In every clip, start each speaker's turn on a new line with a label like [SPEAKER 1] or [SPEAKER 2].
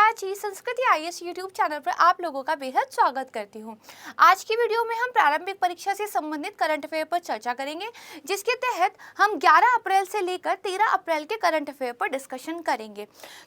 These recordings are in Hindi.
[SPEAKER 1] प्राची संस्कृति आईएएस यूट्यूब चैनल पर आप लोगों का बेहद स्वागत करती हूं। आज की वीडियो में हम प्रारंभिक परीक्षा से संबंधित करंट अफेयर पर चर्चा करेंगे, जिसके तहत हम 11 अप्रैल से लेकर 13 अप्रैल के करंट अफेयर पर डिस्कशन करेंगे।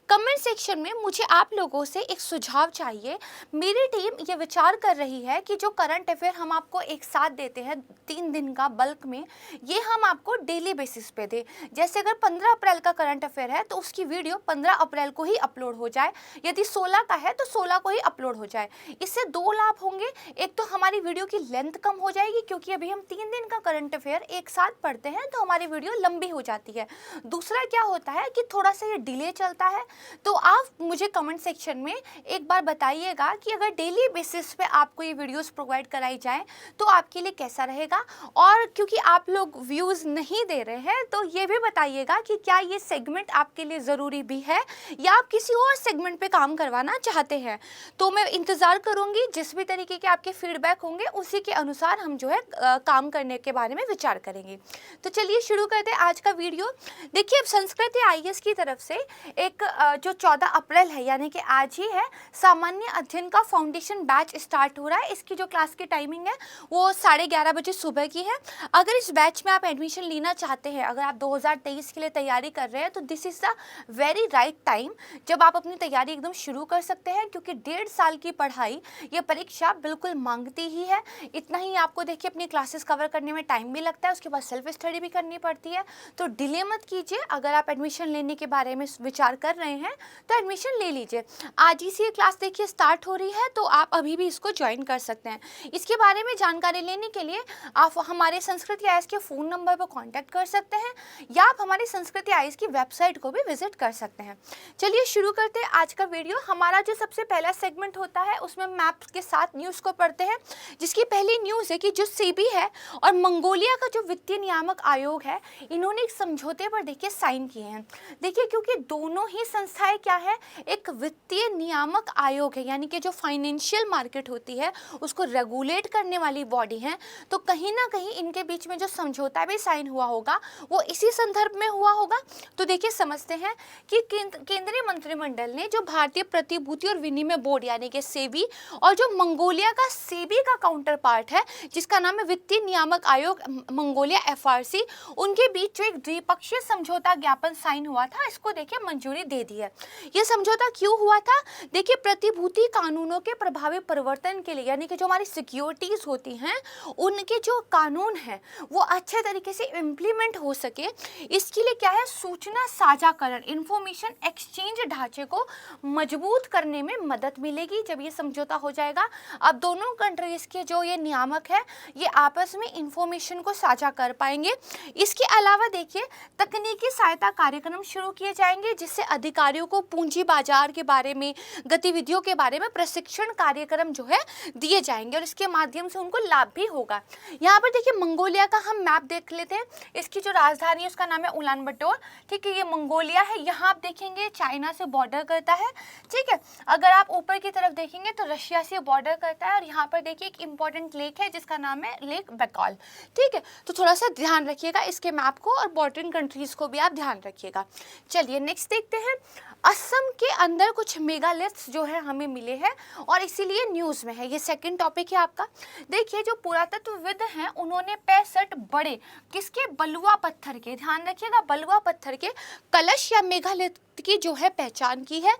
[SPEAKER 1] कमेंट सेक्शन में मुझे आप लोगों से एक सुझाव चाहिए। मेरी टीम ये विचार कर रही है कि जो करंट अफेयर हम आपको एक साथ देते हैं 3 दिन का बल्क में, ये हम आपको डेली बेसिस पे दें। जैसे अगर 15 अप्रैल का करंट अफेयर है तो उसकी वीडियो 15 अप्रैल को ही अपलोड हो जाए, यदि 16 का है तो 16 को ही अपलोड हो जाए। इससे 2 लाभ होंगे। एक तो हमारी वीडियो की लेंथ कम हो जाएगी, क्योंकि अभी हम 3 दिन का करंट अफेयर एक साथ पढ़ते हैं तो हमारी वीडियो लंबी हो जाती है। दूसरा क्या होता है कि थोड़ा सा ये डिले चलता है। तो आप मुझे कमेंट सेक्शन में एक बार बताइएगा कि अगर डेली बेसिस पे आपको ये वीडियोस प्रोवाइड कराई जाए तो आपके लिए कैसा रहेगा। और क्योंकि आप लोग व्यूज़ नहीं दे रहे हैं तो ये भी बताइएगा कि क्या ये सेगमेंट आपके लिए ज़रूरी भी है या आप किसी और सेगमेंट पे काम करवाना चाहते हैं। तो मैं इंतज़ार करूंगी, जिस भी तरीके के आपके फीडबैक होंगे उसी के अनुसार हम जो है काम करने के बारे में विचार करेंगे। तो चलिए शुरू करते हैं आज का वीडियो। देखिए, अब संस्कृति आईएएस की तरफ से एक जो 14 अप्रैल है यानी कि आज ही है, सामान्य अध्ययन का फाउंडेशन बैच स्टार्ट हो रहा है। इसकी जो क्लास की टाइमिंग है वो 11:30 बजे सुबह की है। अगर इस बैच में आप एडमिशन लेना चाहते हैं, अगर आप 2023 के लिए तैयारी कर रहे हैं तो this is the very right time जब आप अपनी तैयारी एकदम शुरू कर सकते हैं, क्योंकि 1.5 साल की पढ़ाई ये परीक्षा बिल्कुल मांगती ही है। इतना ही आपको देखिए अपनी क्लासेस कवर करने में टाइम भी लगता है, उसके बाद सेल्फ स्टडी भी करनी पड़ती है। तो डिले मत कीजिए। अगर आप एडमिशन लेने के बारे में विचार कर रहे हैं तो एडमिशन ले लीजिए। आज ही से ये क्लास देखिए स्टार्ट हो रही है, तो आप अभी भी इसको ज्वाइन कर सकते हैं। इसके बारे में जानकारी लेने के लिए आप हमारे संस्कृति आईएएस के फ़ोन नंबर पर कॉन्टैक्ट कर सकते हैं या आप हमारी संस्कृति आईएएस की वेबसाइट को भी विजिट कर सकते हैं। चलिए शुरू करते हैं आज का वीडियो। हमारा जो सबसे पहला सेगमेंट होता है उसमें मैप्स के साथ न्यूज़ को पढ़ते हैं, जिसकी पहली न्यूज़ है कि जो सेबी है और मंगोलिया का जो वित्तीय नियामक आयोग है, इन्होंने एक समझौते पर देखिए साइन किए हैं। देखिए, क्योंकि दोनों ही संस्थाएं क्या है, एक वित्तीय नियामक आयोग है, यानी कि जो फाइनेंशियल मार्केट होती है उसको रेगुलेट करने वाली बॉडी है। तो कहीं ना कहीं इनके बीच में जो समझौता भी साइन हुआ होगा वो इसी संदर्भ में हुआ होगा। तो देखिए समझते हैं कि केंद्रीय मंत्रिमंडल ने जो भारतीय प्रतिभूति और विनिमय बोर्ड यानी कि सेबी और जो मंगोलिया का सेबी का काउंटर पार्ट है जिसका नाम है वित्तीय नियामक आयोग मंगोलिया एफआरसी, उनके बीच जो एक द्विपक्षीय समझौता ज्ञापन साइन हुआ था, इसको देखिए मंजूरी दे दी है। ये समझौता क्यों हुआ था? देखिए, प्रतिभूति कानूनों के प्रभावी परिवर्तन के लिए, यानी कि जो हमारी सिक्योरिटीज होती हैं उनके जो कानून है वो अच्छे तरीके से इम्प्लीमेंट हो सके, इसके लिए क्या है, सूचना साझाकरण इंफॉर्मेशन एक्सचेंज ढांचे को मजबूत करने में मदद मिलेगी जब ये समझौता हो जाएगा। अब दोनों कंट्रीज के जो ये नियामक है ये आपस में इंफॉर्मेशन को साझा कर पाएंगे। इसके अलावा देखिए, तकनीकी सहायता कार्यक्रम शुरू किए जाएंगे, जिससे अधिकारियों को पूंजी बाजार के बारे में, गतिविधियों के बारे में प्रशिक्षण कार्यक्रम जो है दिए जाएंगे और इसके माध्यम से उनको लाभ भी होगा। यहाँ पर देखिए मंगोलिया का हम मैप देख लेते हैं। इसकी जो राजधानी है उसका नाम है उलान बटोर। ठीक है, ये मंगोलिया है। यहाँ आप देखेंगे चाइना से बॉर्डर करता है। ठीक है, अगर आप ऊपर की तरफ देखेंगे तो रशिया से बॉर्डर करता है। और यहाँ पर देखिए एक इंपॉर्टेंट लेक है जिसका नाम है लेक बैकॉल। ठीक है, तो थोड़ा सा ध्यान रखिएगा इसके मैप को और बॉर्डरिंग कंट्रीज को भी आप ध्यान रखिएगा। चलिए नेक्स्ट देखते हैं। असम के अंदर कुछ मेगालिथ्स जो है हमें मिले हैं और इसीलिए न्यूज़ में है। ये सेकंड टॉपिक है आपका। देखिए, जो पुरातत्वविद हैं उन्होंने 65 बड़े किसके, बलुआ पत्थर के, ध्यान रखिएगा, बलुआ पत्थर के कलश या मेगालिथ की जो है पहचान की है,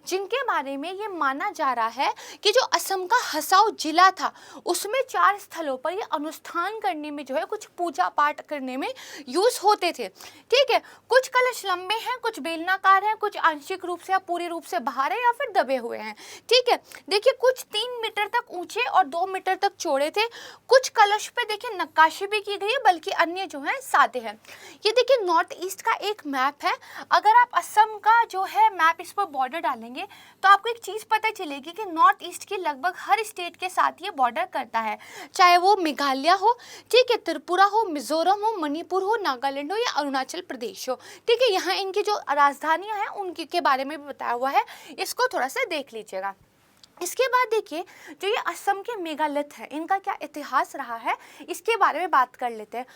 [SPEAKER 1] जिनके बारे में ये माना जा रहा है कि जो असम का हसाओ जिला था उसमें 4 स्थलों पर ये अनुष्ठान करने में जो है कुछ पूजा पाठ करने में यूज होते थे। ठीक है, कुछ कलश लंबे हैं, कुछ बेलनाकार हैं, कुछ आंशिक रूप से या पूरी रूप से बाहर है या फिर दबे हुए हैं। ठीक है, देखिए कुछ 3 मीटर तक ऊंचे और 2 मीटर तक चौड़े थे। कुछ कलश पे देखिए नक्काशी भी की गई है, बल्कि अन्य जो है सादे हैं। ये देखिए नॉर्थ ईस्ट का एक मैप है। अगर आप असम का जो है मैप इस पर बॉर्डर डालेंगे तो आपको एक चीज़ पता चलेगी कि नॉर्थ ईस्ट की लगभग हर स्टेट के साथ ये बॉर्डर करता है, चाहे वो मेघालय हो, ठीक है, त्रिपुरा हो, मिजोरम हो, मणिपुर हो, नागालैंड हो या अरुणाचल प्रदेश हो। ठीक है, यहाँ इनकी जो राजधानियाँ हैं उनके के बारे में भी बताया हुआ है, इसको थोड़ा सा देख लीजिएगा। इसके बाद देखिए, जो ये असम के मेगालिथ है इनका क्या इतिहास रहा है इसके बारे में बात कर लेते हैं।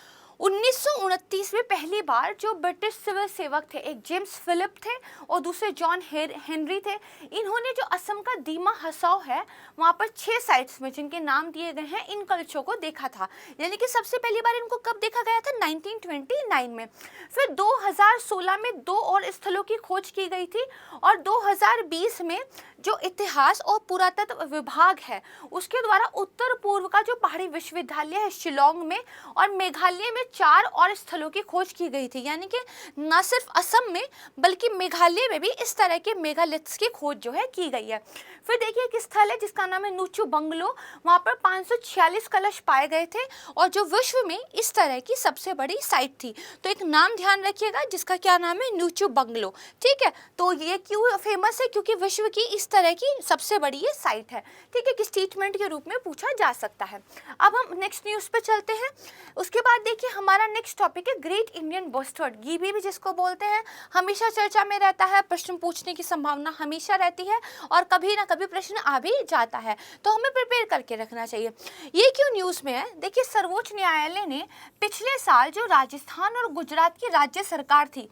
[SPEAKER 1] 1929 में पहली बार जो ब्रिटिश सिविल सेवक थे, एक जेम्स फिलिप थे और दूसरे जॉन हेनरी थे, इन्होंने जो असम का दीमा हसाओ है वहाँ पर 6 साइट्स में जिनके नाम दिए गए हैं इन कल्चरों को देखा था। यानी कि सबसे पहली बार इनको कब देखा गया था? 1929 में। फिर 2016 में 2 और स्थलों की खोज की गई थी और 2020 में जो इतिहास और पुरातत्व विभाग है उसके द्वारा उत्तर पूर्व का जो पहाड़ी विश्वविद्यालय है शिलोंग में और मेघालय में 4 और स्थलों की खोज की गई थी। यानी कि न सिर्फ असम में बल्कि मेघालय में भी इस तरह के मेगालिथ्स की खोज जो है की गई है। फिर देखिए एक स्थल है जिसका नाम है नुचू बंगलो, वहाँ पर 546 कलश पाए गए थे और जो विश्व में इस तरह की सबसे बड़ी साइट थी। तो एक नाम ध्यान रखिएगा जिसका क्या नाम है? नुचू बंगलो। ठीक है, तो ये क्यों फेमस है? क्योंकि विश्व की इस तरह की सबसे बड़ी ये साइट है। ठीक है, कि स्टेटमेंट के रूप में पूछा जा सकता है। अब हम नेक्स्ट न्यूज़ पे चलते हैं। उसके बाद देखिए हमारा नेक्स्ट टॉपिक है ग्रेट इंडियन बस्टर्ड, गीबी भी जिसको बोलते हैं। हमेशा चर्चा में रहता है, प्रश्न पूछने की संभावना हमेशा रहती है और कभी ना कभी प्रश्न आ भी जाता है, तो हमें प्रिपेयर करके रखना चाहिए। ये क्यों न्यूज़ में है? देखिए सर्वोच्च न्यायालय ने पिछले साल जो राजस्थान और गुजरात की राज्य सरकार थी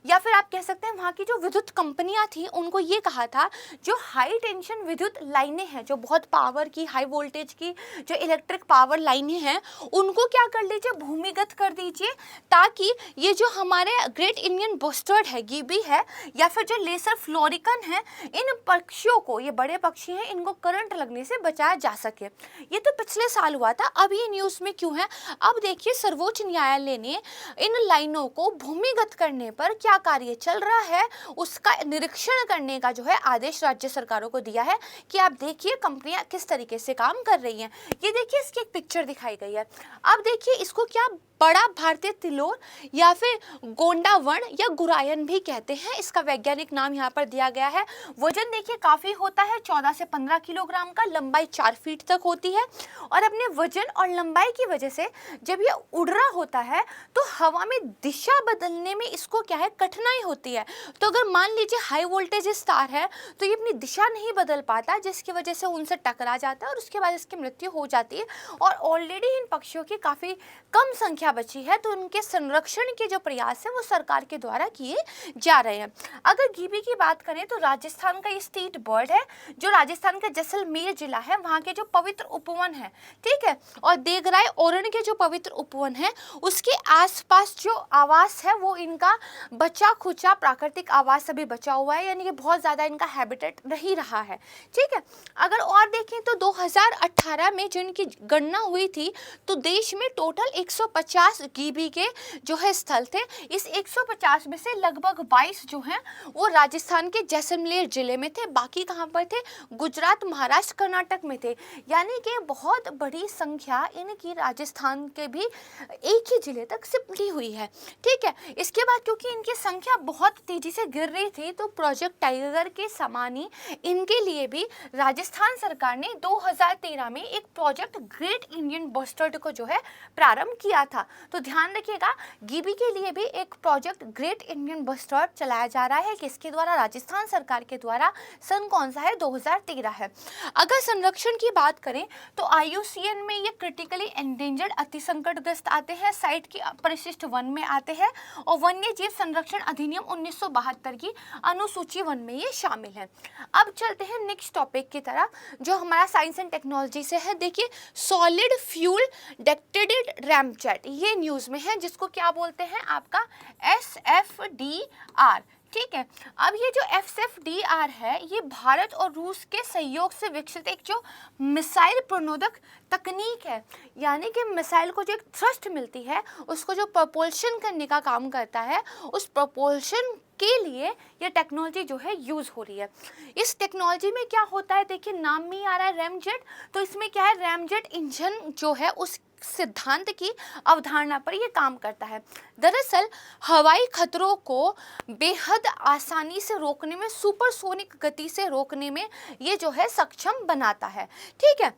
[SPEAKER 1] या फिर आप कह सकते हैं वहाँ की जो विद्युत कंपनियां थी उनको ये कहा था जो हाई टेंशन विद्युत लाइनें हैं, जो बहुत पावर की हाई वोल्टेज की जो इलेक्ट्रिक पावर लाइनें हैं उनको क्या कर लीजिए? भूमिगत कर दीजिए, ताकि ये जो हमारे ग्रेट इंडियन बस्टर्ड है, गीबी है या फिर जो लेसर फ्लोरिकन है, इन पक्षियों को, ये बड़े पक्षी हैं, इनको करंट लगने से बचाया जा सके। ये तो पिछले साल हुआ था, अब ये न्यूज़ में क्यों है? अब देखिए सर्वोच्च न्यायालय ने इन लाइनों को भूमिगत करने पर क्या कार्य चल रहा है उसका निरीक्षण करने का जो है आदेश राज्य सरकारों को दिया है कि आप देखिए कंपनियां किस तरीके से काम कर रही हैं। ये देखिए इसकी एक पिक्चर दिखाई गई है। अब देखिए इसको क्या बड़ा भारतीय तिलोर या फिर गोंडा वर्ण या गुरायन भी कहते हैं, इसका वैज्ञानिक नाम यहाँ पर दिया गया है। वजन देखिए काफ़ी होता है, 14 से 15 किलोग्राम का, लंबाई 4 फीट तक होती है और अपने वजन और लंबाई की वजह से जब ये उड़ रहा होता है तो हवा में दिशा बदलने में इसको क्या है? कठिनाई होती है। तो अगर मान लीजिए हाई वोल्टेज तार है तो ये अपनी दिशा नहीं बदल पाता, जिसकी वजह से उनसे टकरा जाता है और उसके बाद इसकी मृत्यु हो जाती है। और ऑलरेडी इन पक्षियों की काफ़ी कम संख्या बची है, तो उनके संरक्षण के जो प्रयास है वो सरकार के द्वारा किए जा रहे हैं। अगर गीबी की बात करें तो राजस्थान का ये स्टेट बर्ड है, जो राजस्थान का जैसलमेर जिला है वहाँ के जो पवित्र उपवन है, ठीक है, और देगराय ओरण के जो पवित्र उपवन है उसके आसपास जो आवास है वो इनका बचा खुचा प्राकृतिक आवास अभी बचा हुआ है, यानी कि बहुत ज़्यादा इनका हैबिटेट नहीं रहा है। ठीक है, अगर और देखें तो 2018 में जो इनकी गणना हुई थी तो देश में टोटल 150 गीबी के जो है स्थल थे। इस 150 में से लगभग 22 जो हैं वो राजस्थान के जैसलमेर जिले में थे, बाकी कहाँ पर थे? गुजरात, महाराष्ट्र, कर्नाटक में थे। यानी कि बहुत बड़ी संख्या इनकी राजस्थान के भी एक ही जिले तक सिमटी हुई है। ठीक है, इसके बाद क्योंकि इनकी संख्या बहुत तेजी से गिर रही थी तो प्रोजेक्ट टाइगर के समान ही इनके लिए भी राजस्थान सरकार ने 2013 में एक प्रोजेक्ट ग्रेट इंडियन बस्टर्ड को जो है प्रारंभ किया था। तो ध्यान रखिएगा गीबी के लिए भी एक प्रोजेक्ट ग्रेट इंडियन बस्टर्ड चलाया जा रहा है, किसके द्वारा? राजस्थान सरकार के द्वारा। सन कौन सा है? 2013 है। अगर संरक्षण की बात करें तो IUCN में ये क्रिटिकली एंडेंजर्ड अति संकटग्रस्त आते हैं, साइट की परिशिष्ट वन में आते हैं और वन्य जीव संरक्षण अधिनियम 1972 की अनुसूची वन में ये शामिल है। अब चलते हैं नेक्स्ट टॉपिक की तरफ जो हमारा साइंस एंड टेक्नोलॉजी से है। देखिए सॉलिड फ्यूल डेक्टेटेड रैमजेट ये न्यूज़ में है, जिसको क्या बोलते हैं? आपका SFDR। ठीक है, अब ये जो SFDR है ये भारत और रूस के सहयोग से विकसित एक जो मिसाइल प्रणोदक तकनीक है, यानी कि मिसाइल को जो एक थ्रस्ट मिलती है उसको जो प्रपोल्शन करने का काम करता है, उस प्रपोल्शन के लिए ये टेक्नोलॉजी जो है यूज़ हो रही है। इस टेक्नोलॉजी में क्या होता है? देखिए नाम में ही आ रहा है रैमजेट, तो इसमें क्या है? रैमजेट इंजन जो है उस सिद्धांत की अवधारणा पर यह काम करता है। दरअसल हवाई खतरों को बेहद आसानी से रोकने में, सुपरसोनिक गति से रोकने में ये जो है सक्षम बनाता है। ठीक है,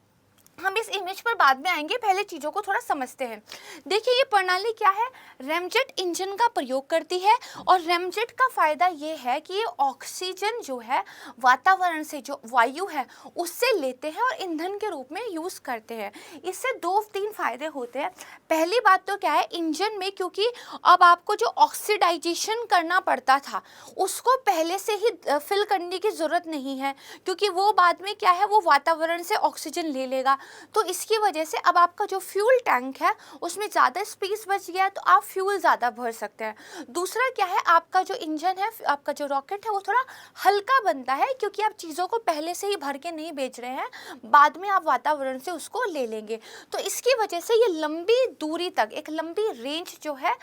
[SPEAKER 1] हम इस इमेज पर बाद में आएंगे, पहले चीज़ों को थोड़ा समझते हैं। देखिए ये प्रणाली क्या है, रैमजेट इंजन का प्रयोग करती है और रैमजेट का फायदा ये है कि ये ऑक्सीजन जो है वातावरण से जो वायु है उससे लेते हैं और ईंधन के रूप में यूज़ करते हैं। इससे 2-3 फायदे होते हैं। पहली बात तो क्या है, इंजन में क्योंकि अब आपको जो ऑक्सीडाइजेशन करना पड़ता था उसको पहले से ही फिल करने की ज़रूरत नहीं है, क्योंकि वो बाद में क्या है, वो वातावरण से ऑक्सीजन ले लेगा। तो इसकी वजह से अब आपका जो फ्यूल टैंक है उसमें ज़्यादा स्पेस बच गया है, तो आप फ्यूल ज़्यादा भर सकते हैं। दूसरा क्या है, आपका जो इंजन है, आपका जो रॉकेट है वो थोड़ा हल्का बनता है, क्योंकि आप चीज़ों को पहले से ही भर के नहीं बेच रहे हैं, बाद में आप वातावरण से उसको ले लेंगे। तो इसकी वजह से ये लंबी दूरी तक, एक लंबी रेंज जो है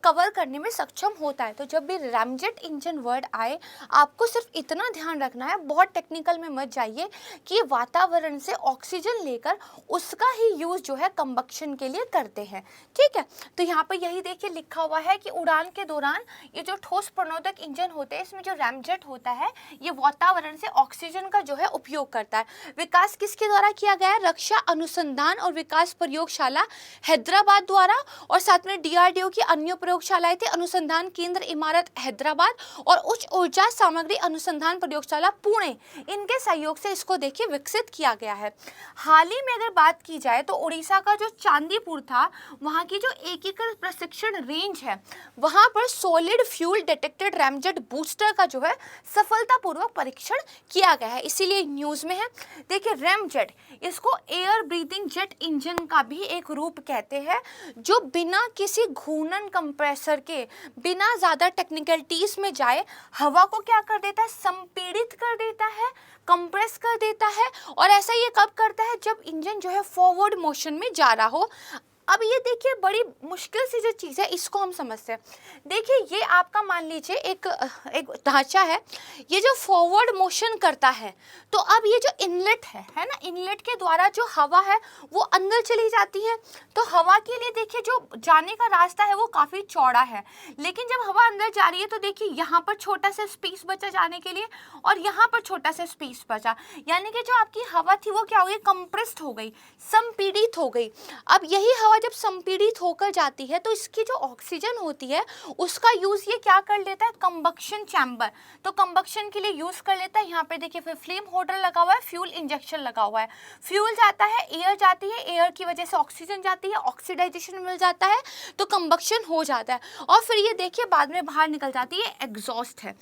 [SPEAKER 1] कवर करने में सक्षम होता है। तो जब भी रैमजेट इंजन वर्ड आए, आपको सिर्फ इतना ध्यान रखना है, बहुत टेक्निकल में मत जाइए, कि वातावरण से ऑक्सीजन लेकर उसका ही यूज जो है कंबक्शन के लिए करते हैं। ठीक है, तो यहाँ पर यही देखिए लिखा हुआ है कि उड़ान के दौरान ये जो ठोस प्रणोदक इंजन होते हैं, इसमें जो रैमजेट होता है ये वातावरण से ऑक्सीजन का जो है उपयोग करता है। विकास किसके द्वारा किया गया है, रक्षा अनुसंधान और विकास प्रयोगशाला हैदराबाद द्वारा, और साथ में DRDO की अन्य प्रयोगशालाएं थी, अनुसंधान केंद्र इमारत हैदराबाद और उच्च ऊर्जा सामग्री अनुसंधान प्रयोगशाला पुणे, इनके सहयोग से इसको देखिए विकसित किया गया है। हाल ही में अगर बात की जाए तो उड़ीसा का जो चांदीपुर था, वहाँ की जो एकीकृत प्रशिक्षण रेंज है, वहाँ पर solid fuel detected ramjet booster का जो है सफलतापूर्वक परीक्षण किया गया है, इसीलिए न्यूज़ में है। देखिए रैमजेट, इसको एयर ब्रीथिंग जेट इंजन का भी एक रूप कहते हैं, जो बिना किसी घूर्णन कंप्रेसर के, बिना ज़्यादा टेक्निकलिटीज में जाए, हवा को क्या कर देता है, संपीड़ित कर देता है, कंप्रेस कर देता है। और ऐसा ये कब करता है, जब इंजन जो है फॉरवर्ड मोशन में जा रहा हो। अब ये देखिए बड़ी मुश्किल सी जो चीज़ है इसको हम समझते हैं। देखिए ये आपका मान लीजिए एक ढांचा है, ये जो फॉरवर्ड मोशन करता है, तो अब ये जो इनलेट है ना, इनलेट के द्वारा जो हवा है वो अंदर चली जाती है। तो हवा के लिए देखिए जो जाने का रास्ता है वो काफ़ी चौड़ा है, लेकिन जब हवा अंदर जा रही है तो देखिए यहाँ पर छोटा सा स्पेस बचा जाने के लिए और यहाँ पर छोटा सा स्पेस बचा, यानी कि जो आपकी हवा थी वो क्या हो गई, कंप्रेस्ड हो गई, संपीड़ित हो गई। अब यही हवा जब संपीड़ित होकर जाती है तो इसकी जो ऑक्सीजन होती है उसका यूज ये क्या कर लेता है, कंबक्शन चैम्बर, तो कंबक्शन के लिए यूज कर लेता है। यहाँ पे देखिए फिर फ्लेम होल्डर लगा हुआ है, फ्यूल इंजेक्शन लगा हुआ है, फ्यूल जाता है, एयर जाती है, एयर की वजह से ऑक्सीजन जाती है, ऑक्सीडाइजेशन मिल जाता है, तो कंबक्शन हो जाता है, और फिर ये देखिए बाद में बाहर निकल जाती है, एग्जॉस्ट है।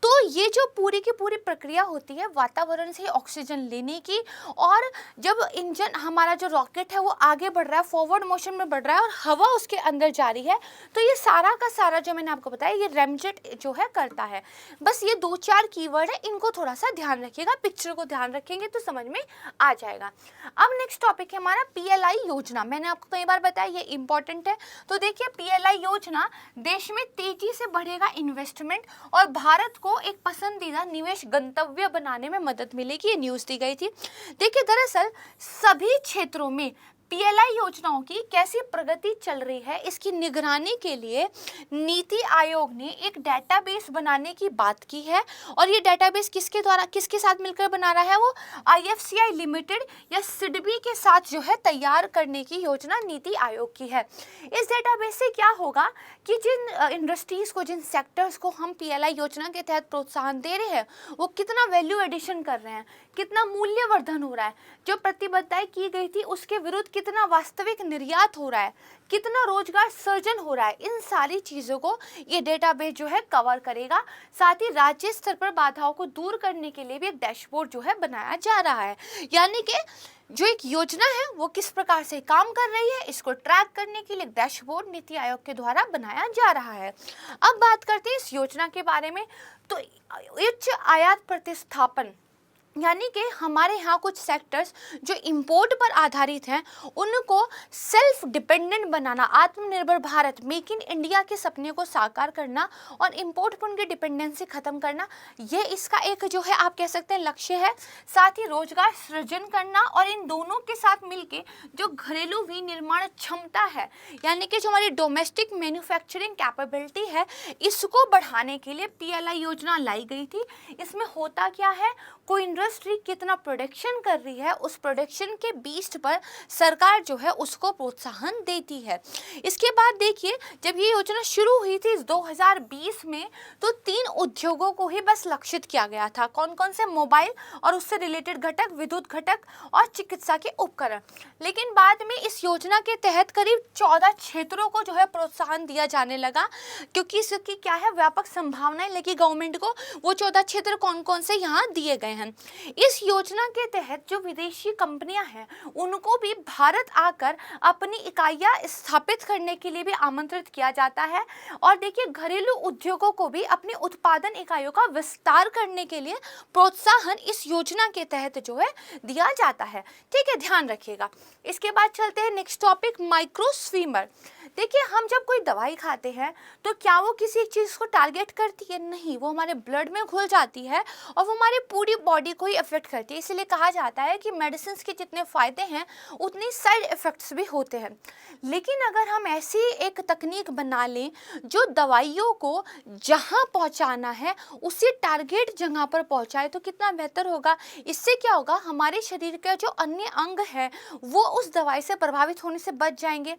[SPEAKER 1] तो ये जो पूरी की पूरी प्रक्रिया होती है वातावरण से ऑक्सीजन लेने की, और जब इंजन हमारा जो रॉकेट है वो आगे बढ़ रहा है, फॉरवर्ड मोशन में बढ़ रहा है और हवा उसके अंदर जा रही है, तो ये सारा का सारा जो मैंने आपको बताया ये रैमजेट जो है करता है। बस ये 2-4 कीवर्ड है, इनको थोड़ा सा ध्यान रखिएगा, पिक्चर को ध्यान रखेंगे तो समझ में आ जाएगा। अब नेक्स्ट टॉपिक है हमारा PLI योजना। मैंने आपको कई बार बताया ये इंपॉर्टेंट है। तो देखिए PLI योजना देश में तेजी से बढ़ेगा इन्वेस्टमेंट और भारत को एक पसंदीदा निवेश गंतव्य बनाने में मदद मिलेगी, ये न्यूज़ दी गई थी। देखिए दरअसल सभी क्षेत्रों में PLI योजनाओं की कैसी प्रगति चल रही है, इसकी निगरानी के लिए नीति आयोग ने एक डेटाबेस बनाने की बात की है, और ये डेटाबेस किसके द्वारा, किसके साथ मिलकर बना रहा है, वो IFCI लिमिटेड या सिडबी के साथ जो है तैयार करने की योजना नीति आयोग की है। इस डेटाबेस से क्या होगा कि जिन इंडस्ट्रीज़ को, जिन सेक्टर्स को हम PLI योजना के तहत प्रोत्साहन दे रहे हैं वो कितना वैल्यू एडिशन कर रहे हैं, कितना मूल्यवर्धन हो रहा है, जो प्रतिबद्धताएं की गई थी उसके विरुद्ध कितना वास्तविक निर्यात हो रहा है, कितना रोजगार सृजन हो रहा है, इन सारी चीज़ों को ये डेटाबेस जो है कवर करेगा। साथ ही राज्य स्तर पर बाधाओं को दूर करने के लिए भी एक डैशबोर्ड जो है बनाया जा रहा है, यानी कि जो एक योजना है वो किस प्रकार से काम कर रही है इसको ट्रैक करने के लिए डैशबोर्ड नीति आयोग के द्वारा बनाया जा रहा है। अब बात करते हैं इस योजना के बारे में। तो उच्च आयात प्रतिस्थापन, यानी कि हमारे यहाँ कुछ सेक्टर्स जो इंपोर्ट पर आधारित हैं उनको सेल्फ डिपेंडेंट बनाना, आत्मनिर्भर भारत, मेक इन इंडिया के सपने को साकार करना और इंपोर्ट पर उनकी डिपेंडेंसी खत्म करना, ये इसका एक जो है आप कह सकते हैं लक्ष्य है। साथ ही रोजगार सृजन करना, और इन दोनों के साथ मिलके जो घरेलू विनिर्माण क्षमता है, यानी कि जो हमारी डोमेस्टिक मैन्युफैक्चरिंग कैपेबिलिटी है, इसको बढ़ाने के लिए PLI योजना लाई गई थी। इसमें होता क्या है, कोई इंडस्ट्री कितना प्रोडक्शन कर रही है, उस प्रोडक्शन के बेस पर सरकार जो है उसको प्रोत्साहन देती है। इसके बाद देखिए, जब ये योजना शुरू हुई थी 2020 में, तो 3 उद्योगों को ही बस लक्षित किया गया था। कौन कौन से? मोबाइल और उससे रिलेटेड घटक, विद्युत घटक और चिकित्सा के उपकरण। लेकिन बाद में इस योजना के तहत करीब 14 क्षेत्रों को जो है प्रोत्साहन दिया जाने लगा, क्योंकि इसकी क्या है, व्यापक संभावनाएं लगी गवर्नमेंट को। वो 14 क्षेत्र कौन कौन से यहाँ दिए गए हैं। इस योजना के तहत जो विदेशी कंपनियां हैं उनको भी भारत आकर अपनी इकाइयां स्थापित करने के लिए भी आमंत्रित किया जाता है। और देखिए, घरेलू उद्योगों को भी अपनी उत्पादन इकाइयों का विस्तार करने के लिए प्रोत्साहन इस योजना के तहत जो है दिया जाता है। ठीक है, ध्यान रखिएगा। इसके बाद चलते हैं नेक्स्ट टॉपिक, माइक्रोस्वीमर। देखिए, हम जब कोई दवाई खाते हैं तो क्या वो किसी एक चीज़ को टारगेट करती है? नहीं, वो हमारे ब्लड में घुल जाती है और वो हमारी पूरी बॉडी को ही अफेक्ट करती है। इसलिए कहा जाता है कि मेडिसिन के जितने फ़ायदे हैं उतने साइड इफ़ेक्ट्स भी होते हैं। लेकिन अगर हम ऐसी एक तकनीक बना लें जो दवाइयों को जहाँ पहुँचाना है उसी टारगेट जगह पर पहुँचाए, तो कितना बेहतर होगा। इससे क्या होगा, हमारे शरीर के जो अन्य अंग है वो उस दवाई से प्रभावित होने से बच जाएंगे।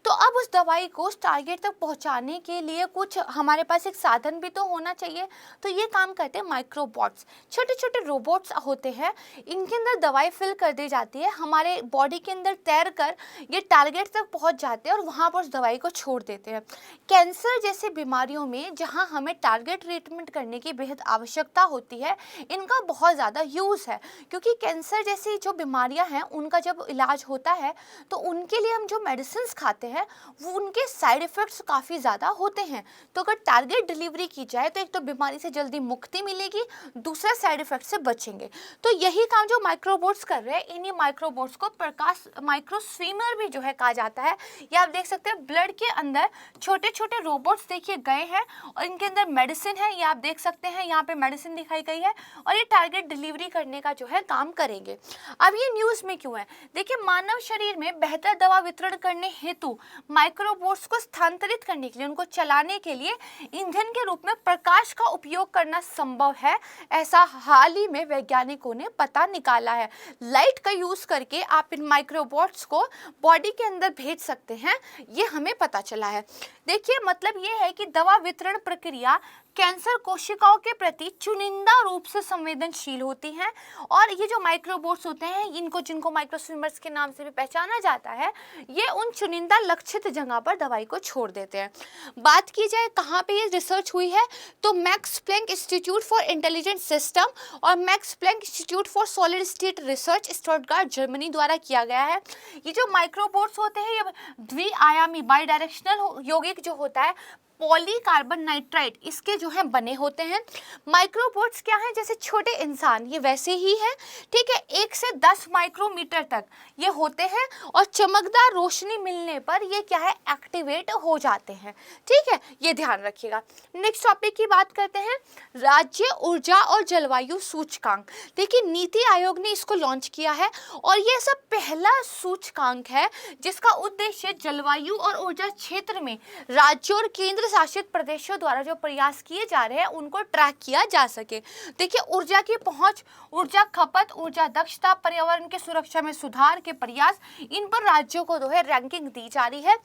[SPEAKER 1] तो अब उस दवाई को उस टारगेट तक पहुंचाने के लिए कुछ हमारे पास एक साधन भी तो होना चाहिए। तो ये काम करते हैं माइक्रोबॉट्स। छोटे छोटे रोबोट्स होते हैं, इनके अंदर दवाई फिल कर दी जाती है, हमारे बॉडी के अंदर तैर कर ये टारगेट तक पहुंच जाते हैं और वहाँ पर उस दवाई को छोड़ देते हैं। कैंसर जैसी बीमारियों में जहाँ हमें टारगेट ट्रीटमेंट करने की बेहद आवश्यकता होती है, इनका बहुत ज़्यादा यूज़ है। क्योंकि कैंसर जैसी जो बीमारियाँ हैं उनका जब इलाज होता है तो उनके लिए हम जो मेडिसिन खाते हैं वो उनके साइड इफ़ेक्ट्स काफ़ी ज़्यादा होते हैं। तो अगर टारगेट डिलीवरी की जाए तो एक तो बीमारी से जल्दी मुक्ति मिलेगी, दूसरा साइड इफ़ेक्ट से बचेंगे। तो यही काम जो माइक्रोबोट्स कर रहे हैं, इन्हीं माइक्रोबोट्स को प्रकाश माइक्रोस्वीमर भी जो है कहा जाता है। ये आप देख सकते हैं, ब्लड के अंदर छोटे छोटे रोबोट्स देखिए गए हैं और इनके अंदर मेडिसिन है। ये आप देख सकते हैं, यहाँ पे मेडिसिन दिखाई गई है और ये टारगेट डिलीवरी करने का जो है काम करेंगे। अब ये न्यूज़ में क्यों है? देखिए, मानव शरीर में बेहतर दवा वितरण करने हेतु माइक्रोबोट्स को स्थानांतरित करने के लिए, उनको चलाने के लिए ईंधन के रूप में प्रकाश का उपयोग करना संभव है। ऐसा हाल ही में वैज्ञानिकों ने पता निकाला है। लाइट का यूज करके आप इन माइक्रोबोट्स को बॉडी के अंदर भेज सकते हैं, ये हमें पता चला है। देखिए, मतलब ये है कि दवा वितरण प्रक्रिया कैंसर कोशिकाओं के प्रति चुनिंदा रूप से संवेदनशील होती हैं। और ये जो माइक्रोबोट्स होते हैं, इनको जिनको माइक्रोस्विमर्स के नाम से भी पहचाना जाता है, ये उन चुनिंदा लक्षित जगह पर दवाई को छोड़ देते हैं। बात की जाए कहाँ पे ये रिसर्च हुई है, तो Max Planck Institute for intelligent system और Max Planck Institute for solid state research Stuttgart Germany द्वारा किया गया है। ये जो माइक्रोबोट्स होते हैं, ये द्विआयामी बाई डायरेक्शनल यौगिक जो होता है, पॉलीकार्बन नाइट्राइड, इसके जो है बने होते हैं। माइक्रोबोट्स क्या हैं? जैसे छोटे इंसान, ये वैसे ही है। ठीक है, 1 से 10 माइक्रोमीटर तक ये होते हैं और चमकदार रोशनी मिलने पर ये क्या है, एक्टिवेट हो जाते हैं। ठीक है, ये ध्यान रखिएगा। नेक्स्ट टॉपिक की बात करते हैं, राज्य ऊर्जा और जलवायु सूचकांक। देखिए, नीति आयोग ने इसको लॉन्च किया है और ये सब पहला सूचकांक है जिसका उद्देश्य जलवायु और ऊर्जा क्षेत्र में राज्यों और केंद्र शासित प्रदेशों द्वारा जो प्रयास किए जा रहे हैं उनको ट्रैक किया जा सके। देखिए, ऊर्जा की पहुंच, ऊर्जा खपत, ऊर्जा दक्षता, पर्यावरण के सुरक्षा में सुधार के प्रयास, इन पर राज्यों को जो है रैंकिंग दी जा रही है।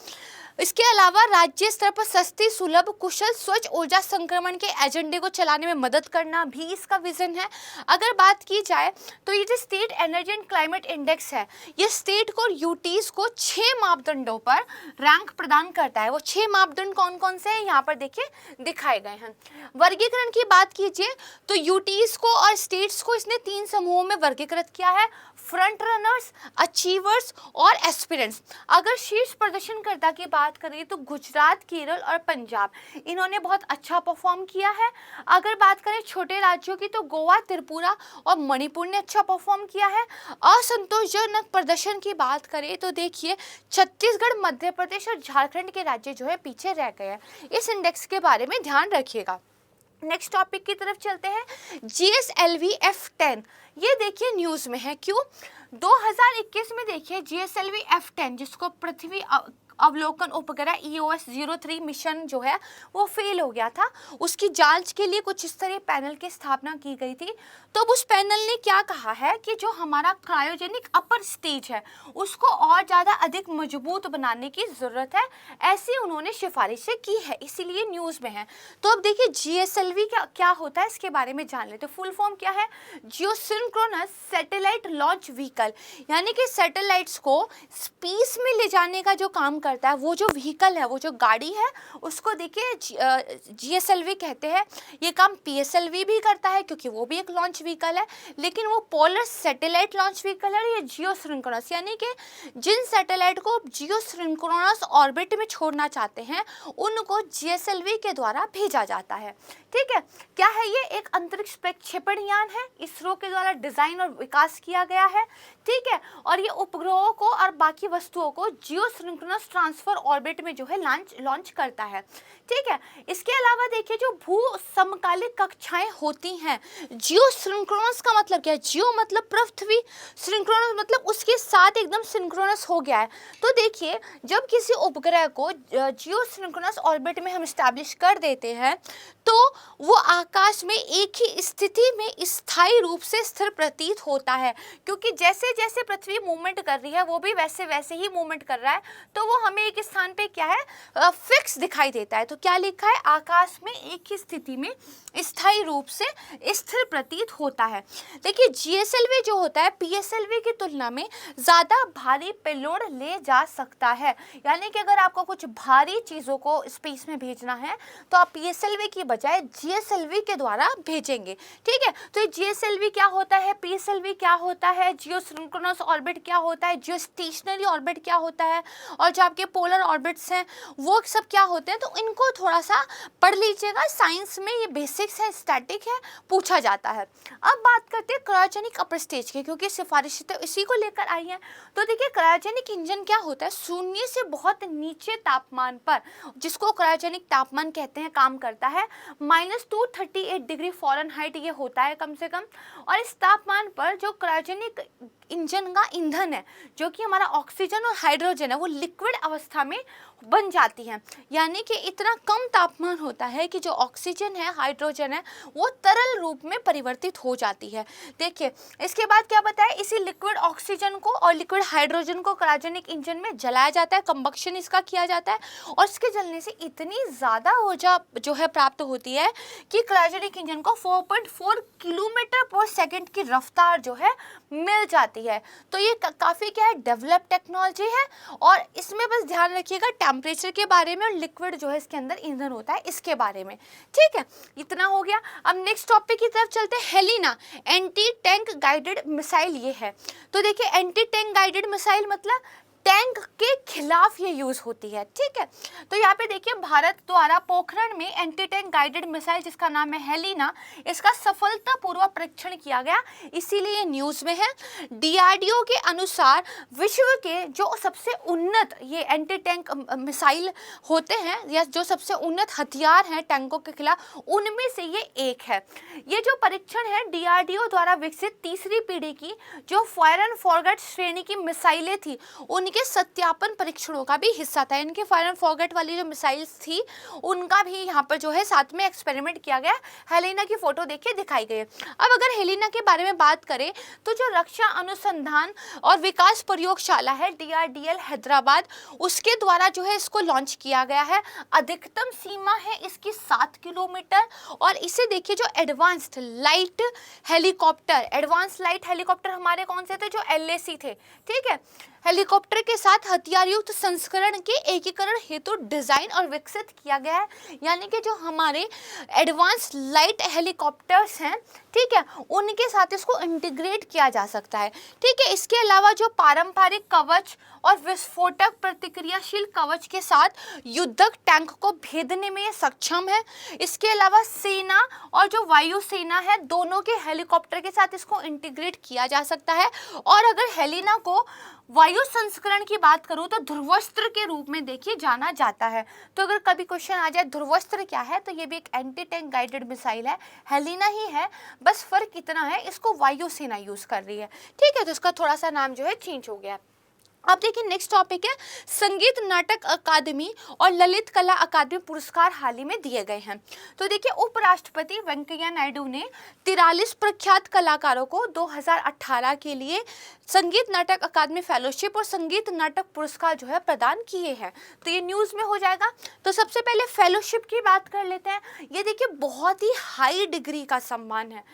[SPEAKER 1] इसके अलावा राज्य स्तर पर सस्ती, सुलभ, कुशल, स्वच्छ ऊर्जा संक्रमण के एजेंडे को चलाने में मदद करना भी इसका विजन है। अगर बात की जाए तो ये जो state energy and climate index है, ये स्टेट को, यूटीज को 6 मापदंडों पर रैंक प्रदान करता है। वो 6 मापदंड कौन कौन से हैं, यहाँ पर देखिए दिखाए गए हैं। वर्गीकरण की बात कीजिए तो यूटीज को और स्टेट्स को इसने 3 समूहों में वर्गीकृत किया है, फ्रंट रनर्स, अचीवर्स और एस्पिरेंट्स। अगर शीर्ष प्रदर्शनकर्ता की बात करें तो गुजरात, केरल और पंजाब, इन्होंने बहुत अच्छा परफॉर्म किया है। अगर बात करें छोटे राज्यों की तो गोवा, त्रिपुरा और मणिपुर ने अच्छा परफॉर्म किया है। असंतोषजनक प्रदर्शन की बात करें तो देखिए छत्तीसगढ़, मध्य प्रदेश और झारखंड के राज्य जो है पीछे रह गए हैं। इस इंडेक्स के बारे में ध्यान रखिएगा। नेक्स्ट टॉपिक की तरफ चलते हैं, GSLV F10। ये देखिए न्यूज़ में है, क्यों? 2021 में देखिए GSLV F10, जिसको पृथ्वी अवलोकन उपग्रह EOS-03 मिशन जो है वो फेल हो गया था। उसकी जांच के लिए कुछ इस तरह पैनल की स्थापना की गई थी। तो उस पैनल ने क्या कहा है कि जो हमारा क्रायोजेनिक अपर स्टेज है उसको और ज़्यादा अधिक मजबूत बनाने की ज़रूरत है, ऐसी उन्होंने सिफारिशें की है, इसीलिए न्यूज़ में है। तो अब देखिए GSLV क्या होता है इसके बारे में जान लेते। फुल फॉर्म क्या है? जियोसिंक्रोनस सैटेलाइट लॉन्च व्हीकल, यानी कि सैटेलाइट्स को स्पेस में ले जाने का जो काम करता है, वो जो व्हीकल है, वो जो गाड़ी है, उसको देखिए GSLV कहते हैं। ये काम PSLV भी करता है क्योंकि वो भी एक लॉन्च व्हीकल है, लेकिन वो पोलर सैटेलाइट लॉन्च व्हीकल है। ये जियोसिंक्रोनस, यानी कि जिन सैटेलाइट को जियोसिंक्रोनस ऑर्बिट में छोड़ना चाहते हैं उनको GSLV के द्वारा भेजा जाता है। ठीक है, क्या है ये? एक अंतरिक्ष प्रक्षेपण यान है, इसरो के द्वारा डिजाइन और विकास किया गया है। ठीक है, और ये उपग्रहों को और बाकी वस्तुओं को जियोसिंक्रोनस ट्रांसफर ऑर्बिट में जो है लॉन्च करता है। ठीक है, इसके अलावा देखिए जो भू समकालिक कक्षाएं होती हैं, जियोसिंक्रोनस का मतलब क्या है? जियो मतलब पृथ्वी, सिंक्रोनस मतलब उसके साथ एकदम सिंक्रोनस हो गया है। तो देखिए जब किसी उपग्रह को जियोसिंक्रोनस ऑर्बिट में हम स्टैब्लिश कर देते हैं तो वो आकाश में एक ही स्थिति में स्थायी रूप से स्थिर प्रतीत होता है, क्योंकि जैसे जैसे पृथ्वी मूवमेंट कर रही है वो भी वैसे वैसे ही मूवमेंट कर रहा है, तो वो हमें एक स्थान पे क्या है फिक्स दिखाई देता है। तो क्या लिखा है? आकाश में एक ही स्थिति में स्थायी रूप से स्थिर प्रतीत होता है। देखिए GSLV जो होता है PSLV की तुलना में ज़्यादा भारी पेलोड ले जा सकता है, यानी कि अगर आपको कुछ भारी चीज़ों को स्पेस में भेजना है तो आप PSLV की बजाय GSLV के द्वारा भेजेंगे। ठीक है, तो ये GSLV क्या होता है, PSLV क्या होता है, जियोसिंक्रोनस ऑर्बिट क्या होता है, जियो स्टेशनरी ऑर्बिट क्या होता है, और जो आपके पोलर ऑर्बिट्स हैं वो सब क्या होते हैं, तो इनको थोड़ा सा पढ़ लीजिएगा। साइंस में ये बेसिक्स है, स्टैटिक है, पूछा जाता है। अब बात करते हैं क्रायोजेनिक अपर स्टेज की, क्योंकि सिफारिशें तो इसी को लेकर आई हैं। तो देखिए क्रायोजेनिक इंजन क्या होता है? शून्य से बहुत नीचे तापमान पर, जिसको क्रायोजेनिक तापमान कहते हैं, काम करता है। -238 डिग्री फ़ारेनहाइट ये होता है कम से कम। और इस तापमान पर जो क्रायोजेनिक इंजन का ईंधन है, जो कि हमारा ऑक्सीजन और हाइड्रोजन है, वो लिक्विड अवस्था में बन जाती है। यानी कि इतना कम तापमान होता है कि जो ऑक्सीजन है, हाइड्रोजन है, वो तरल रूप में परिवर्तित हो जाती है। देखिए इसके बाद क्या बताया? इसी लिक्विड ऑक्सीजन को और लिक्विड हाइड्रोजन को क्रायोजेनिक इंजन में जलाया जाता है, कंबक्शन इसका किया जाता है, और इसके जलने से इतनी ज़्यादा ऊर्जा जो है प्राप्त होती है कि क्रायोजेनिक इंजन को 4.4 किलोमीटर पर सेकेंड की रफ्तार जो है मिल जाती है। तो ये काफ़ी क्या है, डेवलप टेक्नोलॉजी है। और इसमें बस ध्यान रखिएगा टेम्परेचर के बारे में और लिक्विड जो है इसके अंदर ईंधन होता है इसके बारे में। ठीक है, इतना हो गया। अब नेक्स्ट टॉपिक की तरफ चलते हैं। Helina anti tank guided missile ये है। तो देखिए एंटी टैंक गाइडेड मिसाइल मतलब टैंक के खिलाफ ये यूज होती है। ठीक है, तो यहाँ पे देखिए भारत द्वारा पोखरण में एंटी टैंक गाइडेड मिसाइल जिसका नाम है हेलिना, इसका सफलतापूर्वक परीक्षण किया गया, इसीलिए ये न्यूज में है। DRDO के अनुसार विश्व के जो सबसे उन्नत ये एंटी टैंक मिसाइल होते हैं, या जो सबसे उन्नत हथियार हैं टैंकों के खिलाफ, उनमें से ये एक है। ये जो परीक्षण है DRDO द्वारा विकसित तीसरी पीढ़ी की जो फायर एंड फॉरगेट श्रेणी की मिसाइलें थी, के सत्यापन परीक्षणों का भी हिस्सा था। इनके फायर एंड फॉरगेट वाली जो मिसाइल्स थी उनका भी यहाँ पर जो है साथ में एक्सपेरिमेंट किया गया। हेलिना की फोटो देखिए दिखाई गई है। अब अगर हेलिना के बारे में बात करें तो जो रक्षा अनुसंधान और विकास प्रयोगशाला है DRDL हैदराबाद, उसके द्वारा जो है इसको लॉन्च किया गया है। अधिकतम सीमा है इसकी 7 किलोमीटर। और इसे देखिए जो advanced light helicopter, advance light helicopter हमारे कौन से थे? जो LAC थे। ठीक है, हेलीकॉप्टर के साथ हथियार युक्त संस्करण के एकीकरण हेतु डिजाइन और विकसित किया गया है। यानी कि जो हमारे एडवांस लाइट हेलीकॉप्टर्स हैं, ठीक है, उनके साथ इसको इंटीग्रेट किया जा सकता है। ठीक है, इसके अलावा जो पारंपरिक कवच और विस्फोटक प्रतिक्रियाशील कवच के साथ युद्धक टैंक को भेदने में ये सक्षम है। इसके अलावा सेना और जो वायुसेना है, दोनों के हेलीकॉप्टर के साथ इसको इंटीग्रेट किया जा सकता है। और अगर हेलिना को वायु संस्करण की बात करूं तो ध्रुवस्त्र के रूप में देखिए जाना जाता है। तो अगर कभी क्वेश्चन आ जाए ध्रुवस्त्र क्या है, तो ये भी एक एंटी टैंक गाइडेड मिसाइल है, हेलिना ही है, बस फर्क इतना है इसको वायुसेना यूज कर रही है। ठीक है, तो इसका थोड़ा सा नाम जो है चेंज हो गया। अब देखिए नेक्स्ट टॉपिक है संगीत नाटक अकादमी और ललित कला अकादमी पुरस्कार हाल ही में दिए गए हैं। तो देखिए उपराष्ट्रपति वेंकैया नायडू ने 43 प्रख्यात कलाकारों को 2018 के लिए संगीत नाटक अकादमी फेलोशिप और संगीत नाटक पुरस्कार जो है प्रदान किए हैं। तो ये न्यूज़ में हो जाएगा। तो सबसे पहले फेलोशिप की बात कर लेते हैं। ये देखिए बहुत ही हाई डिग्री का सम्मान है,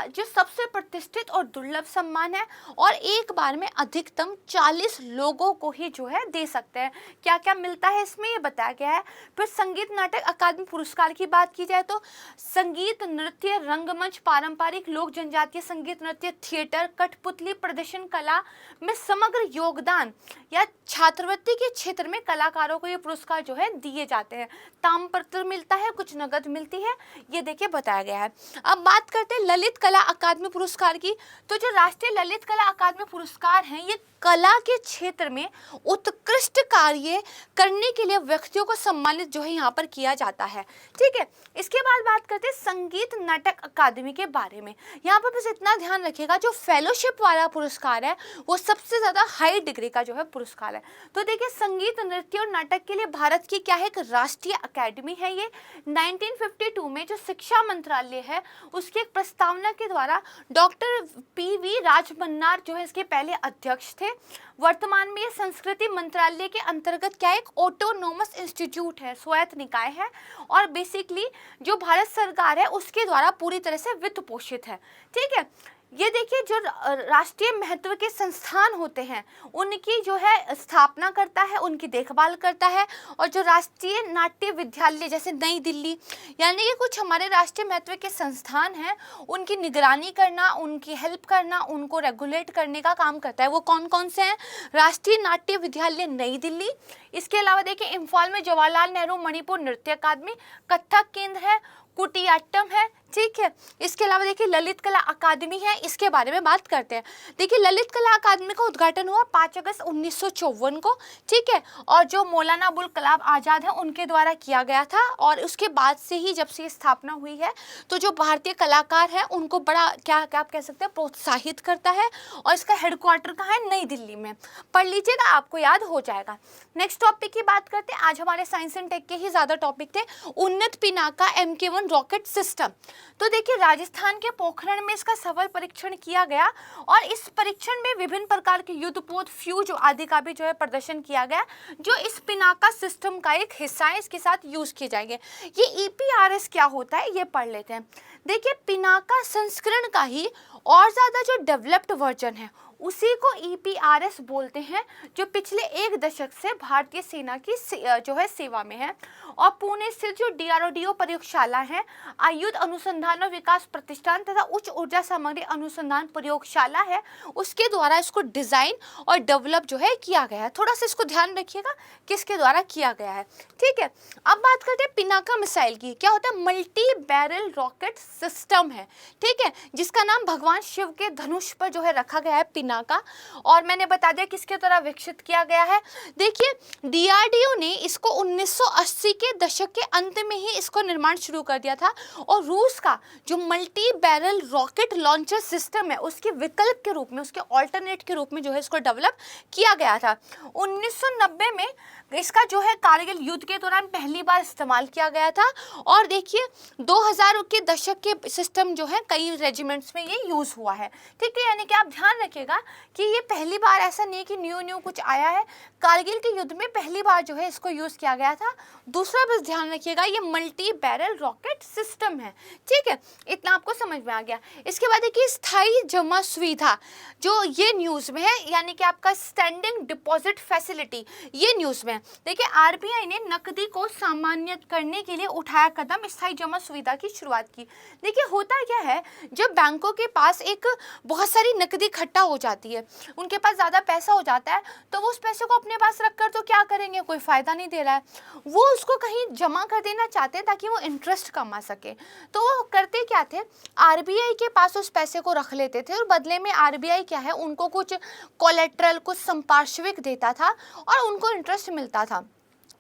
[SPEAKER 1] जो सबसे प्रतिष्ठित और दुर्लभ सम्मान है और एक बार में अधिकतम 40 लोगों को ही जो है दे सकते हैं। क्या क्या मिलता है इसमें ये बताया गया है। फिर संगीत नाटक अकादमी पुरस्कार की बात की जाए तो संगीत, नृत्य, रंगमंच, पारंपरिक लोक जनजातीय संगीत, नृत्य, थिएटर, कठपुतली प्रदर्शन कला में समग्र योगदान या छात्रवृत्ति के क्षेत्र में कलाकारों को ये पुरस्कार जो है दिए जाते हैं। ताम्रपत्र मिलता है, कुछ नगद मिलती है, ये देखिए बताया गया है। अब बात करते हैं ललित कला अकादमी पुरस्कार की। तो जो राष्ट्रीय ललित कला अकादमी पुरस्कार हैं ये कला के क्षेत्र में उत्कृष्ट कार्य करने के लिए व्यक्तियों को सम्मानित जो है यहाँ पर किया जाता है। ठीक है, इसके बाद बात करते हैं संगीत नाटक अकादमी के बारे में। यहाँ पर बस इतना ध्यान रखिएगा जो फेलोशिप वाला पुरस्कार है वो सबसे ज़्यादा हाई डिग्री का जो है पुरस्कार है। तो देखिए संगीत, नृत्य और नाटक के लिए भारत की क्या है, एक राष्ट्रीय अकेडमी है। ये 1952 में जो शिक्षा मंत्रालय है उसकी एक प्रस्तावना के द्वारा डॉक्टर PV राजमन्नार जो है इसके पहले अध्यक्ष थे। वर्तमान में ये संस्कृति मंत्रालय के अंतर्गत क्या एक ऑटोनोमस इंस्टीट्यूट है, स्वायत्त निकाय है और बेसिकली जो भारत सरकार है उसके द्वारा पूरी तरह से वित्त पोषित है। ठीक है, ये देखिए जो राष्ट्रीय महत्व के संस्थान होते हैं उनकी जो है स्थापना करता है, उनकी देखभाल करता है। और जो राष्ट्रीय नाट्य विद्यालय जैसे नई दिल्ली, यानी कि कुछ हमारे राष्ट्रीय महत्व के संस्थान हैं उनकी निगरानी करना, उनकी हेल्प करना, उनको रेगुलेट करने का काम करता है। वो कौन कौन से हैं, राष्ट्रीय नाट्य विद्यालय नई दिल्ली, इसके अलावा देखिए इम्फाल में जवाहरलाल नेहरू मणिपुर नृत्य अकादमी, कथक केंद्र है, कुटियाट्टम है। ठीक है, इसके अलावा देखिए ललित कला अकादमी है, इसके बारे में बात करते हैं। देखिए ललित कला अकादमी का उद्घाटन हुआ 5 अगस्त 1954 को। ठीक है, और जो मौलाना अबुल कलाम आज़ाद है उनके द्वारा किया गया था और उसके बाद से ही जब से स्थापना हुई है तो जो भारतीय कलाकार हैं उनको बड़ा क्या क्या आप कह सकते हैं प्रोत्साहित करता है। और इसका हेडक्वार्टर कहाँ है, नई दिल्ली में। पढ़ लीजिएगा, आपको याद हो जाएगा। नेक्स्ट टॉपिक की बात करते हैं। आज हमारे साइंस एंड टेक के ही ज़्यादा टॉपिक थे। उन्नत पिनाका MK1 रॉकेट सिस्टम। तो देखिए राजस्थान के पोखरण में इसका सफल परीक्षण किया गया और इस परीक्षण में विभिन्न प्रकार के युद्धपोत, फ्यूज आदि का भी जो है प्रदर्शन किया गया जो इस पिनाका सिस्टम का एक हिस्सा है, इसके साथ यूज किए जाएंगे। ये EPRS क्या होता है ये पढ़ लेते हैं। देखिए पिनाका संस्करण का ही और ज़्यादा जो डेवलप्ड वर्जन है उसी को EPRS बोलते हैं, जो पिछले 1 दशक से भारतीय सेना की जो है सेवा में है। और पुणे स्थित जो DRDO प्रयोगशाला है, आयुध अनुसंधान और विकास प्रतिष्ठान तथा उच्च ऊर्जा सामग्री अनुसंधान प्रयोगशाला है, उसके द्वारा इसको डिजाइन और डेवलप जो है किया गया है। थोड़ा सा इसको ध्यान रखिएगा किसके द्वारा किया गया है। ठीक है, अब बात करते हैं पिनाका मिसाइल की। क्या होता है, मल्टी बैरल रॉकेट सिस्टम है। ठीक है, जिसका नाम भगवान शिव के धनुष पर जो है रखा गया है पिनाका, और मैंने बता दिया किसके द्वारा विकसित किया गया है। देखिए DRDO ने इसको 1980 के दशक के अंत में ही इसको निर्माण शुरू कर दिया था और रूस का जो multi barrel rocket launcher system है उसके विकल्प के रूप में, उसके ऑल्टरनेट के रूप में जो है इसको डेवलप किया गया था। 1990 में इसका जो है कारगिल युद्ध के दौरान पहली बार इस्तेमाल किया गया था और देखिए 2000 के दशक के सिस्टम जो है कई रेजिमेंट्स में ये यूज़ हुआ है। ठीक है, यानी कि आप ध्यान रखिएगा कि ये पहली बार ऐसा नहीं कि न्यू कुछ आया है, कारगिल के युद्ध में पहली बार जो है इसको यूज़ किया गया था। दूसरा बस ध्यान रखिएगा ये मल्टी बैरल रॉकेट सिस्टम है। ठीक है, इतना आपको समझ में आ गया। इसके बाद देखिए स्थायी जमा सुविधा जो ये न्यूज़ में है, यानी कि आपका स्टैंडिंग डिपॉजिट फैसिलिटी ये न्यूज़ में। देखिए RBI ने नकदी को सामान्य करने के लिए उठाया कदम, स्थायी जमा सुविधा की शुरुआत की। देखिए होता क्या है, जब बैंकों के पास एक बहुत सारी नकदी इकट्ठा हो जाती है, उनके पास ज़्यादा पैसा हो जाता है, तो वो उस पैसे को अपने पास रखकर तो क्या करेंगे, कोई फ़ायदा नहीं दे रहा है, वो उसको कहीं जमा कर देना चाहते हैं ताकि वो इंटरेस्ट कमा सके। तो वो करते क्या थे, RBI के पास उस पैसे को रख लेते थे और बदले में RBI क्या है उनको कुछ कोलेट्रल, कुछ संपार्श्विक देता था और उनको इंटरेस्ट मिलता था।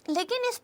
[SPEAKER 1] लेकिन इस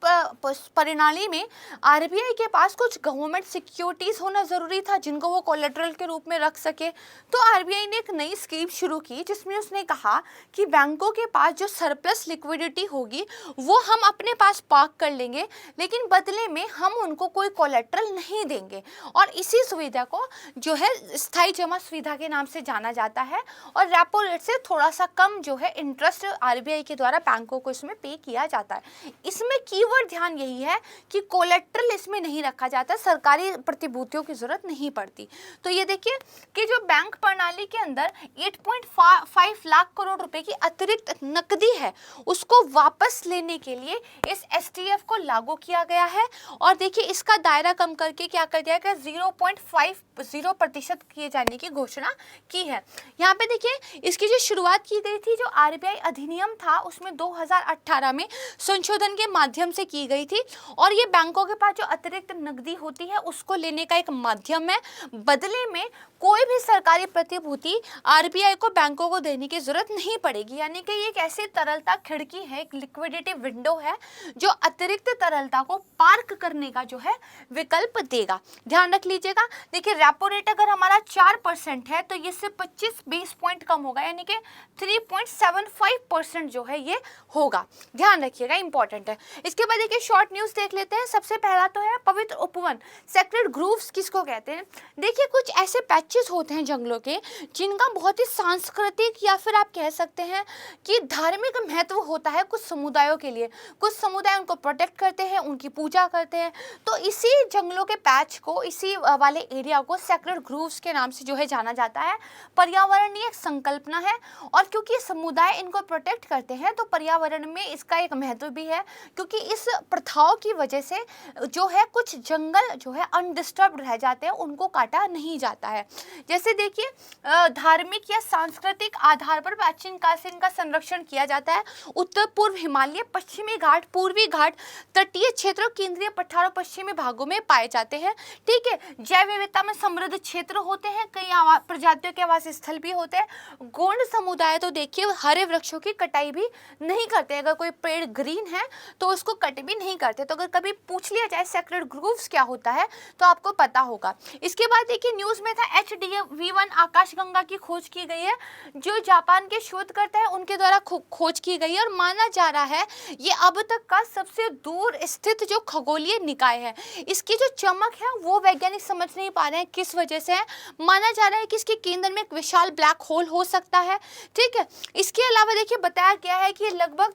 [SPEAKER 1] प्रणाली में आरबीआई के पास कुछ गवर्नमेंट सिक्योरिटीज होना जरूरी था जिनको वो कोलेटरल के रूप में रख सके। तो आरबीआई ने एक नई स्कीम शुरू की जिसमें उसने कहा कि बैंकों के पास जो सरप्लस लिक्विडिटी होगी वो हम अपने पास पार्क कर लेंगे, लेकिन बदले में हम उनको कोई कोलेटरल नहीं देंगे। और इसी सुविधा को जो है स्थायी जमा सुविधा के नाम से जाना जाता है, और रेपो रेट से थोड़ा सा कम जो है इंटरेस्ट आरबीआई के द्वारा बैंकों को इसमें पे किया जाता है। इसमें कीवर्ड ध्यान यही है कि कोलेट्रल इसमें नहीं रखा जाता, सरकारी प्रतिभूतियों की जरूरत नहीं पड़ती। तो ये देखिए कि जो बैंक प्रणाली के अंदर 8.5 लाख करोड़ रुपए की अतिरिक्त नकदी है उसको वापस लेने के लिए इस एसटीएफ को लागू किया गया है। और देखिए इसका दायरा कम करके क्या कर दिया गया, 0.50% किए जाने की घोषणा की है। यहाँ पे देखिए इसकी जो शुरुआत की गई थी, जो आरबीआई अधिनियम था उसमें 2018 में संशोधन के माध्यम से की गई थी, और ये बैंकों के पास जो अतिरिक्त नकदी होती है उसको लेने का एक माध्यम है। बदले में कोई भी सरकारी प्रतिभूति आरबीआई को बैंकों को देने की जरूरत नहीं पड़ेगी, यानी कि ये एक ऐसी तरलता खिड़की है, एक लिक्विडिटी विंडो है जो अतिरिक्त तरलता को पार्क करने का जो है विकल्प देगा। ध्यान रख लीजिएगा। देखिए रेपो रेट अगर हमारा 4% है तो ये से 25 बेस पॉइंट कम होगा, यानी कि 3.75% जो है ये होगा। ध्यान रखिएगा, इंपॉर्टेंट है। इसके बाद देखिए शॉर्ट न्यूज देख लेते हैं। सबसे पहला तो है पवित्र उपवन, सेक्रेड ग्रूव्स किसको कहते हैं। देखिए कुछ ऐसे पैचेस होते हैं जंगलों के जिनका बहुत ही सांस्कृतिक या फिर आप कह सकते हैं कि धार्मिक महत्व होता है कुछ समुदायों के लिए। कुछ समुदाय उनको प्रोटेक्ट करते हैं, उनकी पूजा करते हैं। तो इसी जंगलों के पैच को, इसी वाले एरिया को सेक्रेड ग्रूव्स के नाम से जो है जाना जाता है। पर्यावरणीय एक संकल्पना है, और क्योंकि समुदाय इनको प्रोटेक्ट करते हैं तो पर्यावरण में इसका एक महत्व भी है, क्योंकि इस प्रथाओं की वजह से जो है कुछ जंगल जो है अनडिस्टर्ब रह जाते हैं, उनको काटा नहीं जाता है। जैसे देखिए धार्मिक या सांस्कृतिक आधार पर प्राचीन काल से इनका संरक्षण किया जाता है। उत्तर पूर्व हिमालय, पश्चिमी घाट, पूर्वी घाट, तटीय क्षेत्रों, केंद्रीय पठारों, पश्चिमी भागों में पाए जाते हैं। ठीक है, जैव विविधता में समृद्ध क्षेत्र होते हैं, कई प्रजातियों के आवास स्थल भी होते हैं। गोंड समुदाय तो देखिए हरे वृक्षों की कटाई भी नहीं करते, अगर कोई पेड़ ग्रीन है तो उसको कट भी नहीं करते। तो अगर कभी पूछ लिया जाए सेक्रेड ग्रूव्स क्या होता है तो आपको पता होगा। इसके बाद देखिए न्यूज में था HDV-1 आकाशगंगा की खोज की गई है, जो जापान के शोधकर्ता है उनके द्वारा खोज की गई है, और माना जा रहा है ये अब तक का सबसे दूर स्थित जो खगोलीय निकाय है। इसकी जो चमक है वो वैज्ञानिक समझ नहीं पा रहे हैं किस वजह से है। माना जा रहा है कि इसके केंद्र में एक विशाल ब्लैक होल हो सकता है। ठीक है, इसके अलावा देखिए बताया गया है कि लगभग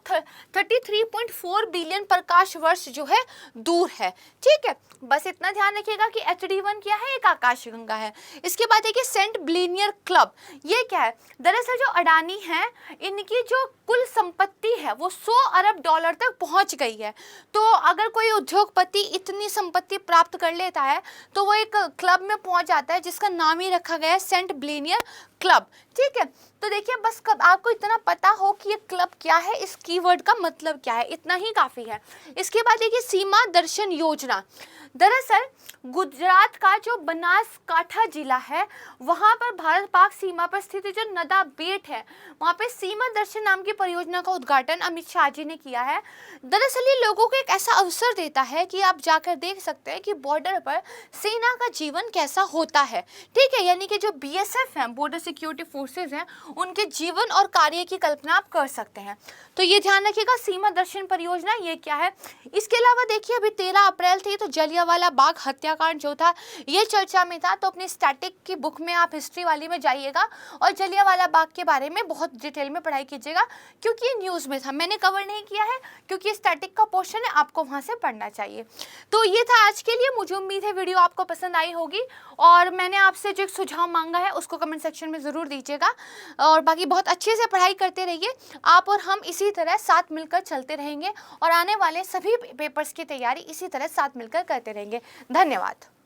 [SPEAKER 1] 33.4 बिलियन प्रकाश वर्ष जो है दूर है। ठीक है, बस इतना ध्यान रखिएगा कि HD-1 क्या है, एक आकाशगंगा है। इसके बाद देखिए सेंट बिलियनियर क्लब, ये क्या है। दरअसल जो अडानी है इनकी जो कुल संपत्ति है वो 100 अरब डॉलर तक पहुंच गई है। तो अगर कोई उद्योगपति इतनी संपत्ति प्राप्त कर लेता है तो वो एक क्लब में पहुंच जाता है जिसका नाम ही रखा गया है सेंट बिलियनियर क्लब। ठीक है, तो देखिए बस कब आपको इतना पता हो कि ये क्लब क्या है, इस कीवर्ड का मतलब क्या है, इतना ही काफ़ी है। इसके बाद देखिए सीमा दर्शन योजना। दरअसल गुजरात का जो बनासकांठा जिला है वहाँ पर भारत पाक सीमा पर स्थित जो नदा बेट है वहाँ पे सीमा दर्शन नाम की परियोजना का उद्घाटन अमित शाह जी ने किया है। दरअसल ये लोगों को एक ऐसा अवसर देता है कि आप जाकर देख सकते हैं कि बॉर्डर पर सेना का जीवन कैसा होता है। ठीक है, यानी कि जो BSF है, बॉर्डर सिक्योरिटी फोर्सेज हैं, उनके जीवन और कार्य की कल्पना आप कर सकते हैं। तो ये ध्यान रखिएगा सीमा दर्शन परियोजना ये क्या है। इसके अलावा देखिए अभी 13 अप्रैल थी तो जलियांवाला बाग हत्याकांड जो था ये चर्चा में था। तो अपनी स्टैटिक की बुक में आप हिस्ट्री वाली में जाइएगा और जलियांवाला बाग के बारे में बहुत डिटेल में पढ़ाई कीजिएगा, क्योंकि ये न्यूज़ में था, मैंने कवर नहीं किया है क्योंकि स्टैटिक का पोर्शन है, आपको वहाँ से पढ़ना चाहिए। तो ये था आज के लिए, मुझे उम्मीद है वीडियो आपको पसंद आई होगी, और मैंने आपसे जो एक सुझाव मांगा है उसको कमेंट सेक्शन में ज़रूर दीजिएगा। और बाकी बहुत अच्छे से पढ़ाई करते रहिए, आप और हम इसी तरह साथ मिलकर चलते रहेंगे और आने वाले सभी पेपर्स की तैयारी इसी तरह साथ मिलकर करते रहेंगे। धन्यवाद।